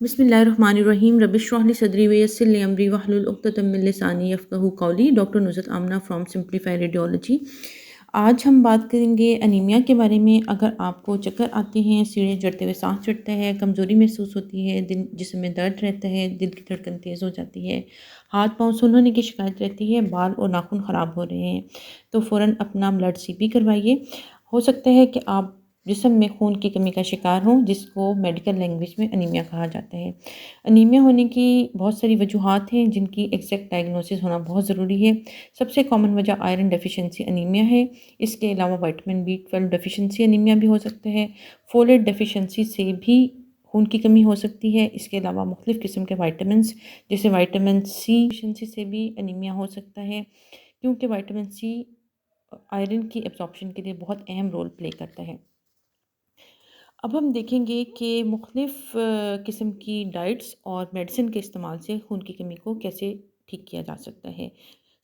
بسم اللہ الرحمن الرحیم رب اشرح لی صدری ویسر لی امری واحلل عقدۃ من لسانی یفقہوا قولی۔ Doctor Nusrat Amna from simplify radiology. آج ہم بات کریں گے انیمیا کے بارے میں۔ اگر آپ کو چکر آتے ہیں، سینے چڑھتے ہوئے سانس چڑھتا ہے، کمزوری محسوس ہوتی ہے، جسم میں درد رہتا ہے، دل کی دھڑکن تیز ہو جاتی ہے، ہاتھ پاؤں سن ہونے کی شکایت رہتی ہے، بال اور ناخن خراب ہو رہے ہیں، تو فوراً اپنا بلڈ سی پی کروائیے۔ ہو سکتا ہے کہ آپ جسم میں خون کی کمی کا شکار ہوں، جس کو میڈیکل لینگویج میں انیمیا کہا جاتا ہے۔ انیمیا ہونے کی بہت ساری وجوہات ہیں جن کی ایگزیکٹ ڈائگنوسس ہونا بہت ضروری ہے۔ سب سے کامن وجہ آئرن ڈیفیشنسی انیمیا ہے۔ اس کے علاوہ وائٹامن B12 ڈیفیشنسی انیمیا بھی ہو سکتا ہے۔ فولیٹ ڈیفیشنسی سے بھی خون کی کمی ہو سکتی ہے۔ اس کے علاوہ مختلف قسم کے وائٹامنس جیسے وائٹامن C ڈیفیشنسی سے بھی انیمیا ہو سکتا ہے، کیونکہ وائٹامن C آئرن کی ایبزارپشن کے لیے بہت اہم رول پلے کرتا ہے۔ اب ہم دیکھیں گے کہ مختلف قسم کی ڈائٹس اور میڈیسن کے استعمال سے خون کی کمی کو کیسے ٹھیک کیا جا سکتا ہے۔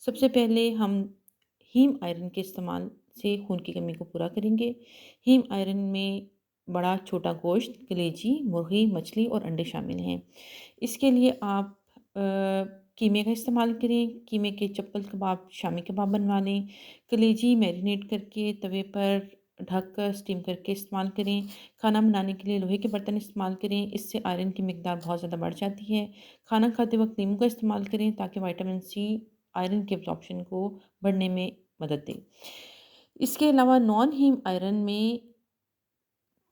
سب سے پہلے ہم ہیم آئرن کے استعمال سے خون کی کمی کو پورا کریں گے۔ ہیم آئرن میں بڑا چھوٹا گوشت، کلیجی، مرغی، مچھلی اور انڈے شامل ہیں۔ اس کے لیے آپ قیمے کا استعمال کریں۔ قیمے کے چپل کباب، شامی کباب بنوا لیں۔ کلیجی میرینیٹ کر کے توے پر ڈھک کر اسٹیم کر کے استعمال کریں۔ کھانا بنانے کے لیے لوہے کے برتن استعمال کریں، اس سے آئرن کی مقدار بہت زیادہ بڑھ جاتی ہے۔ کھانا کھاتے وقت لیموں کا استعمال کریں تاکہ وائٹامن C آئرن کے ایبزارپشن کو بڑھنے میں مدد دے۔ اس کے علاوہ نان ہیم آئرن میں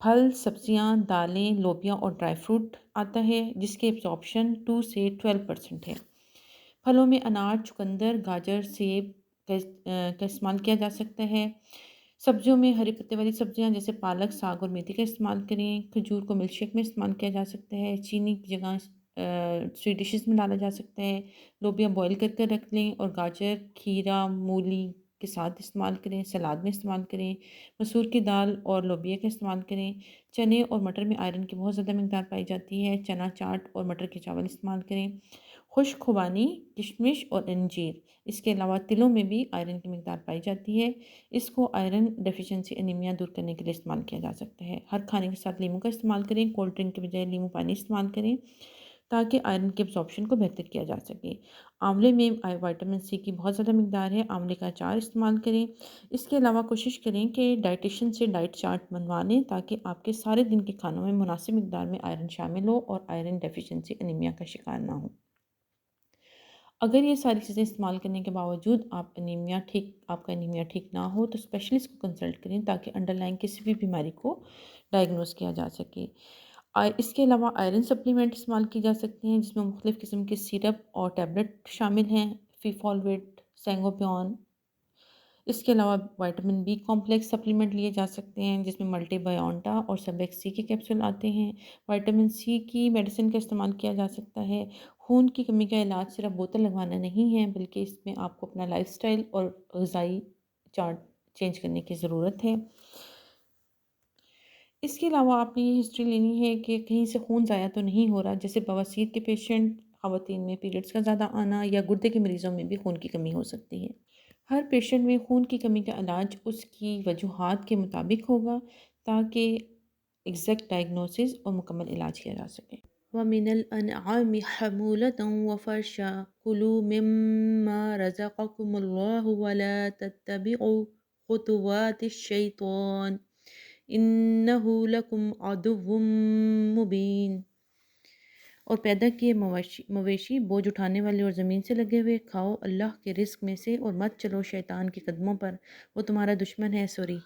پھل، سبزیاں، دالیں، لوبیا اور ڈرائی فروٹ آتا ہے، جس کے ایبزارپشن 2 سے 12% ہے۔ پھلوں میں انار، چقندر، گاجر، سیب کا استعمال کیا جا سکتا ہے۔ سبزیوں میں ہری پتے والی سبزیاں جیسے پالک، ساگ اور میتھی کا استعمال کریں۔ کھجور کو ملک شیک میں استعمال کیا جا سکتا ہے۔ چینی کی جگہ سویٹ ڈشز میں ڈالا جا سکتا ہے۔ لوبیا بوائل کر کے رکھ لیں اور گاجر، کھیرا، مولی کے ساتھ استعمال کریں، سلاد میں استعمال کریں۔ مسور کی دال اور لوبیا کا استعمال کریں۔ چنے اور مٹر میں آئرن کی بہت زیادہ مقدار پائی جاتی ہے۔ چنا چاٹ اور مٹر کے چاول استعمال کریں۔ خشک خوبانی، کشمش اور انجیر، اس کے علاوہ تلوں میں بھی آئرن کی مقدار پائی جاتی ہے۔ اس کو آئرن ڈیفیشنسی انیمیا دور کرنے کے لیے استعمال کیا جا سکتا ہے۔ ہر کھانے کے ساتھ لیموں کا استعمال کریں۔ کولڈ ڈرنک کے بجائے لیموں پانی استعمال کریں تاکہ آئرن کے ایبزارپشن کو بہتر کیا جا سکے۔ آملے میں وائٹامن C کی بہت زیادہ مقدار ہے، آملے کا اچار استعمال کریں۔ اس کے علاوہ کوشش کریں کہ ڈائٹیشین سے ڈائٹ چارٹ بنوا لیں تاکہ آپ کے سارے دن کے کھانوں میں مناسب مقدار میں آئرن شامل ہو اور آئرن ڈیفیشنسی انیمیا کا شکار نہ ہو۔ اگر یہ ساری چیزیں استعمال کرنے کے باوجود آپ کا انیمیا ٹھیک نہ ہو تو اسپیشلسٹ کو کنسلٹ کریں تاکہ انڈر لائن کسی بھی بیماری کو ڈائگنوز کیا جا سکے۔ اس کے علاوہ آئرن سپلیمنٹ استعمال کی جا سکتے ہیں جس میں مختلف قسم کے سیرپ اور ٹیبلٹ شامل ہیں، فیفالویٹ، سینگوپیون۔ اس کے علاوہ وائٹامن B کمپلیکس سپلیمنٹ لیے جا سکتے ہیں جس میں ملٹی بایونٹا اور سبیکس C کے کیپسول آتے ہیں۔ وائٹامن C کی میڈیسن کا استعمال کیا جا سکتا ہے۔ خون کی کمی کا علاج صرف بوتل لگوانا نہیں ہے، بلکہ اس میں آپ کو اپنا لائف سٹائل اور غذائی چارٹ چینج کرنے کی ضرورت ہے۔ اس کے علاوہ آپ نے یہ ہسٹری لینی ہے کہ کہیں سے خون ضائع تو نہیں ہو رہا، جیسے بواسیر کے پیشنٹ، خواتین میں پیریڈز کا زیادہ آنا یا گردے کے مریضوں میں بھی خون کی کمی ہو سکتی ہے۔ ہر پیشنٹ میں خون کی کمی کا علاج اس کی وجوہات کے مطابق ہوگا تاکہ ایگزیکٹ ڈائگنوسس اور مکمل علاج کیا جا سکے۔ وَمِنَ الْأَنْعَامِ حَمُولَةً وَفَرْشًا كُلُوا مِمَّا رَزَقَكُمُ اللَّهُ وَلَا تَتَّبِعُوا خُطُوَاتِ الشَّيْطَانِ إِنَّهُ لَكُمْ عَدُوٌّ مُّبِينٌ۔ اور پیدا کیے مویشی بوجھ اٹھانے والے اور زمین سے لگے ہوئے کھاؤ اللہ کے رزق میں سے اور مت چلو شیطان کے قدموں پر، وہ تمہارا دشمن ہے۔ سوری